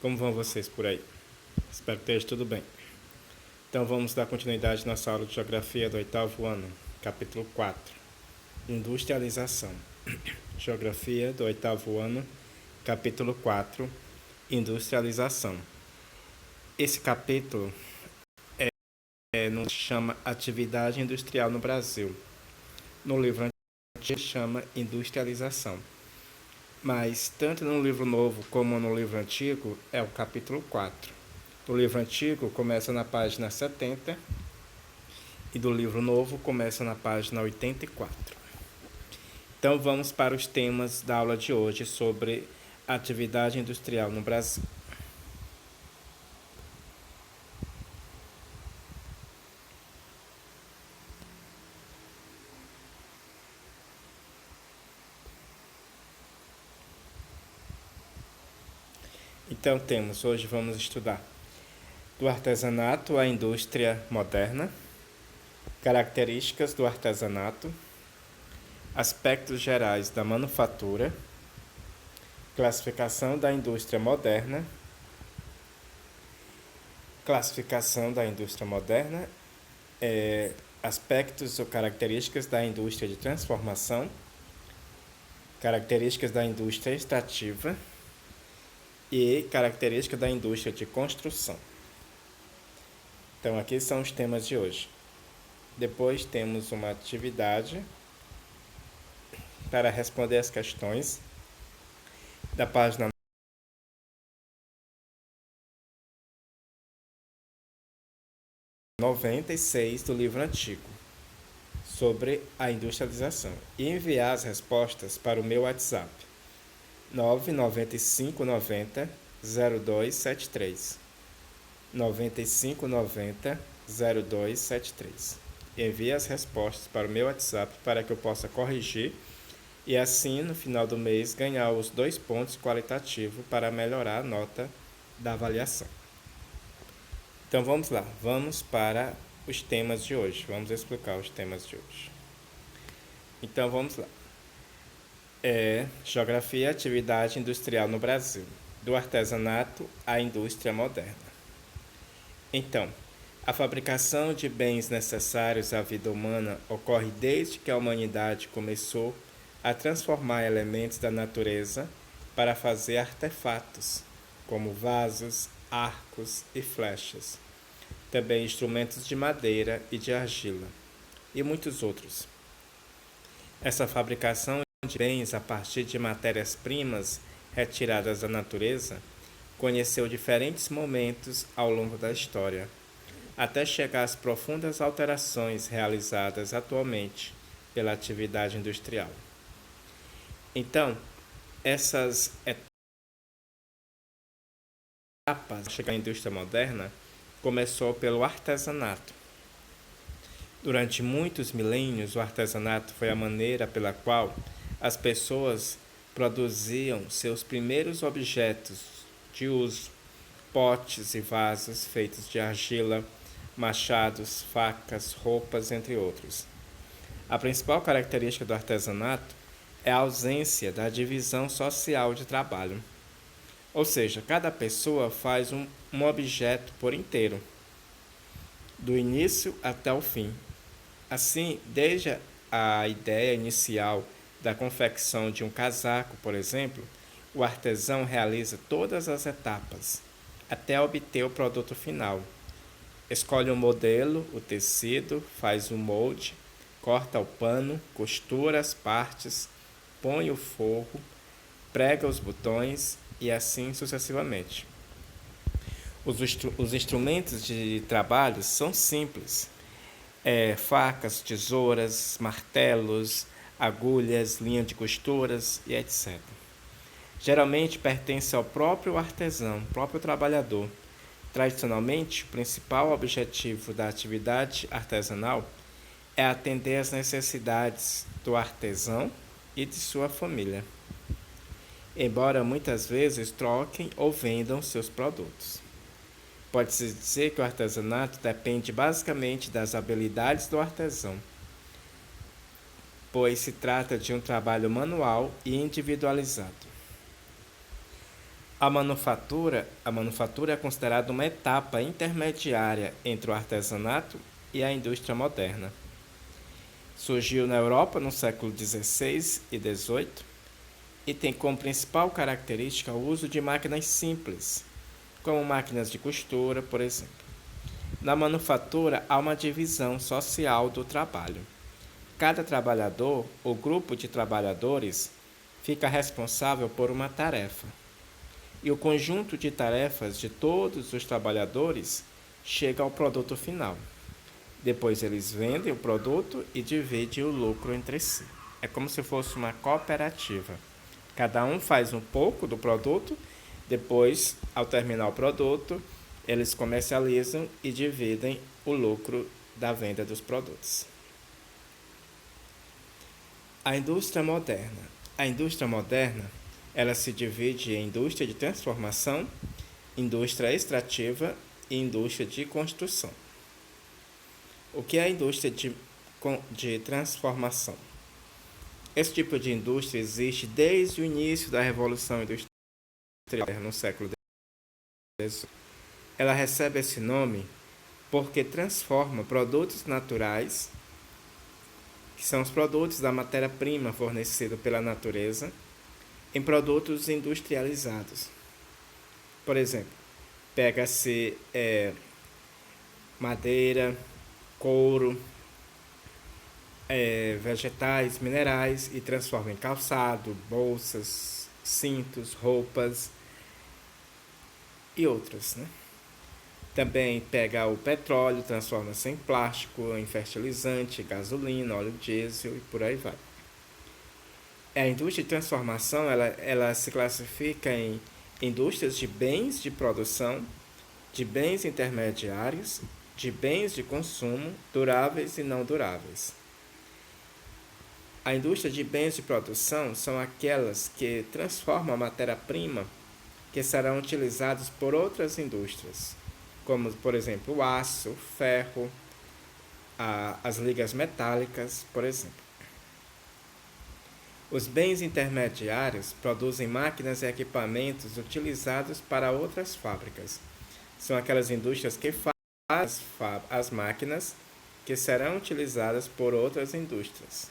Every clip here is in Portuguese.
Como vão vocês por aí? Espero que esteja tudo bem. Então vamos dar continuidade à nossa aula de Geografia do oitavo ano, capítulo 4, Industrialização. Geografia do oitavo ano, capítulo 4, Industrialização. Esse capítulo nos chama Atividade Industrial no Brasil. No livro antigo chama Industrialização. Mas tanto no livro novo como no livro antigo é o capítulo 4. O livro antigo começa na página 70 e do livro novo começa na página 84. Então vamos para os temas da aula de hoje sobre atividade industrial no Brasil. Então hoje vamos estudar do artesanato à indústria moderna, características do artesanato, aspectos gerais da manufatura, classificação da indústria moderna, aspectos ou características da indústria de transformação, características da indústria extrativa e características da indústria de construção. Então, aqui são os temas de hoje. Depois temos uma atividade para responder as questões da página 96 do livro antigo, sobre a industrialização, e enviar as respostas para o meu WhatsApp, 99590 0273. 9590 0273. Envie as respostas para o meu WhatsApp para que eu possa corrigir e assim, no final do mês, ganhar os 2 pontos qualitativos para melhorar a nota da avaliação. Então vamos lá, vamos para os temas de hoje. Vamos explicar os temas de hoje. Então vamos lá. Geografia e atividade industrial no Brasil, do artesanato à indústria moderna. Então, a fabricação de bens necessários à vida humana ocorre desde que a humanidade começou a transformar elementos da natureza para fazer artefatos, como vasos, arcos e flechas, também instrumentos de madeira e de argila, e muitos outros. Essa fabricação de bens a partir de matérias-primas retiradas da natureza conheceu diferentes momentos ao longo da história, até chegar às profundas alterações realizadas atualmente pela atividade industrial. Então, essas etapas de chegar à indústria moderna começou pelo artesanato. Durante muitos milênios, o artesanato foi a maneira pela qual as pessoas produziam seus primeiros objetos de uso, potes e vasos feitos de argila, machados, facas, roupas, entre outros. A principal característica do artesanato é a ausência da divisão social de trabalho. Ou seja, cada pessoa faz um objeto por inteiro, do início até o fim. Assim, desde a ideia inicial da confecção de um casaco, por exemplo, o artesão realiza todas as etapas, até obter o produto final. Escolhe o modelo, o tecido, faz o molde, corta o pano, costura as partes, põe o forro, prega os botões e assim sucessivamente. Os instrumentos de trabalho são simples. Facas, tesouras, martelos, agulhas, linha de costuras e etc. Geralmente pertence ao próprio artesão, próprio trabalhador. Tradicionalmente, o principal objetivo da atividade artesanal é atender às necessidades do artesão e de sua família, embora muitas vezes troquem ou vendam seus produtos. Pode-se dizer que o artesanato depende basicamente das habilidades do artesão, pois se trata de um trabalho manual e individualizado. A manufatura é considerada uma etapa intermediária entre o artesanato e a indústria moderna. Surgiu na Europa no século XVI e XVIII e tem como principal característica o uso de máquinas simples, como máquinas de costura, por exemplo. Na manufatura há uma divisão social do trabalho. Cada trabalhador ou grupo de trabalhadores fica responsável por uma tarefa. E o conjunto de tarefas de todos os trabalhadores chega ao produto final. Depois eles vendem o produto e dividem o lucro entre si. É como se fosse uma cooperativa. Cada um faz um pouco do produto, depois, ao terminar o produto, eles comercializam e dividem o lucro da venda dos produtos. A indústria moderna. A indústria moderna, ela se divide em indústria de transformação, indústria extrativa e indústria de construção. O que é a indústria de transformação? Esse tipo de indústria existe desde o início da Revolução Industrial no século XVIII. Ela recebe esse nome porque transforma produtos naturais, que são os produtos da matéria-prima fornecida pela natureza, em produtos industrializados. Por exemplo, pega-se madeira, couro, vegetais, minerais e transforma em calçado, bolsas, cintos, roupas e outras, né? Também pega o petróleo, transforma-se em plástico, em fertilizante, gasolina, óleo diesel e por aí vai. A indústria de transformação ela se classifica em indústrias de bens de produção, de bens intermediários, de bens de consumo, duráveis e não duráveis. A indústria de bens de produção são aquelas que transformam a matéria-prima que serão utilizados por outras indústrias, como, por exemplo, o aço, o ferro, as ligas metálicas, por exemplo. Os bens intermediários produzem máquinas e equipamentos utilizados para outras fábricas. São aquelas indústrias que fazem as máquinas que serão utilizadas por outras indústrias.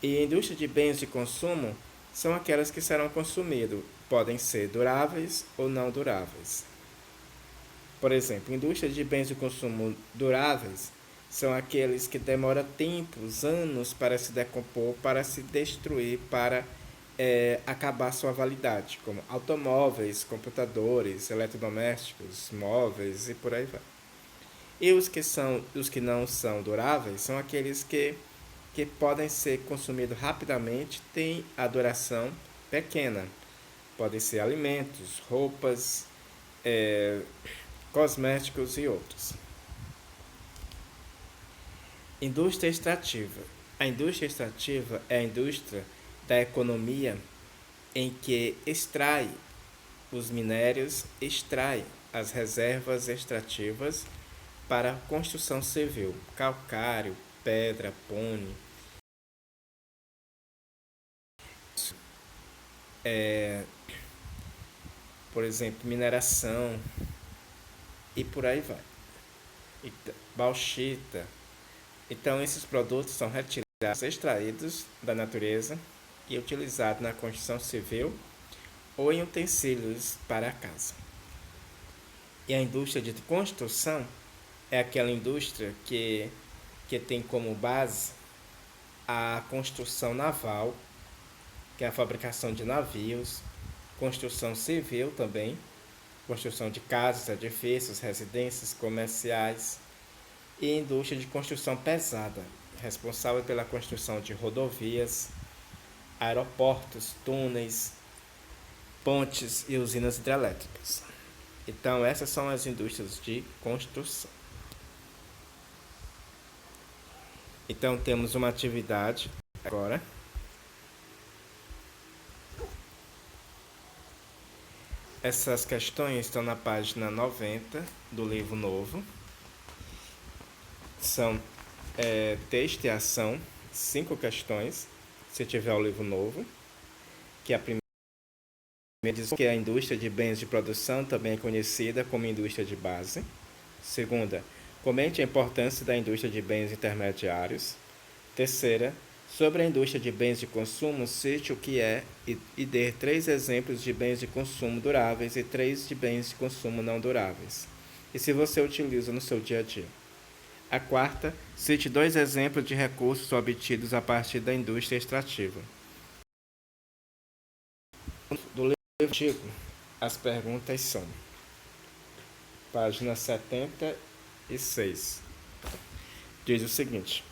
E a indústria de bens de consumo são aquelas que serão consumidos, podem ser duráveis ou não duráveis. Por exemplo, indústria de bens de consumo duráveis são aqueles que demoram tempos, anos para se decompor, para se destruir, para acabar sua validade, como automóveis, computadores, eletrodomésticos, móveis e por aí vai. E os que não são duráveis são aqueles que podem ser consumidos rapidamente, têm a duração pequena. Podem ser alimentos, roupas, cosméticos e outros. Indústria extrativa. A indústria extrativa é a indústria da economia em que extrai os minérios, extrai as reservas extrativas para a construção civil, calcário, pedra, pone, por exemplo, mineração e por aí vai. Bauxita. Então, esses produtos são retirados, extraídos da natureza e utilizados na construção civil ou em utensílios para a casa. E a indústria de construção é aquela indústria que tem como base a construção naval, que é a fabricação de navios, construção civil também, construção de casas, edifícios, residências comerciais, e indústria de construção pesada, responsável pela construção de rodovias, aeroportos, túneis, pontes e usinas hidrelétricas. Então, essas são as indústrias de construção. Então, temos uma atividade agora. Essas questões estão na página 90 do livro novo. São texto e ação, 5 questões, se tiver o livro novo, que a primeira diz que a indústria de bens de produção também é conhecida como indústria de base. Segunda, comente a importância da indústria de bens intermediários. Terceira, sobre a indústria de bens de consumo, cite o que é e dê 3 exemplos de bens de consumo duráveis e 3 de bens de consumo não duráveis. E se você utiliza no seu dia a dia. A quarta, cite 2 exemplos de recursos obtidos a partir da indústria extrativa. Do livro antigo, as perguntas são: página 76. Diz o seguinte: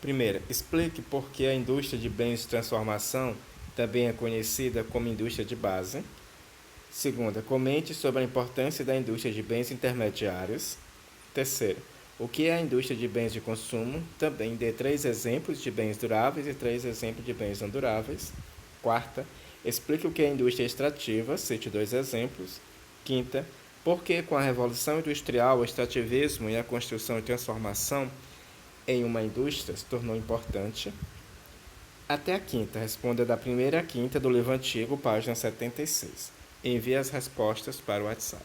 primeira, explique por que a indústria de bens de transformação também é conhecida como indústria de base. Segunda, comente sobre a importância da indústria de bens intermediários. Terceira, o que é a indústria de bens de consumo? Também dê 3 exemplos de bens duráveis e 3 exemplos de bens não duráveis. Quarta, explique o que é a indústria extrativa, cite 2 exemplos. Quinta, por que com a Revolução Industrial o extrativismo e a construção e transformação em uma indústria se tornou importante? Até a quinta, responda da primeira à quinta do livro antigo, página 76. Envie as respostas para o WhatsApp.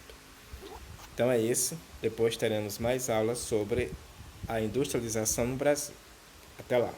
Então é isso. Depois teremos mais aulas sobre a industrialização no Brasil. Até lá!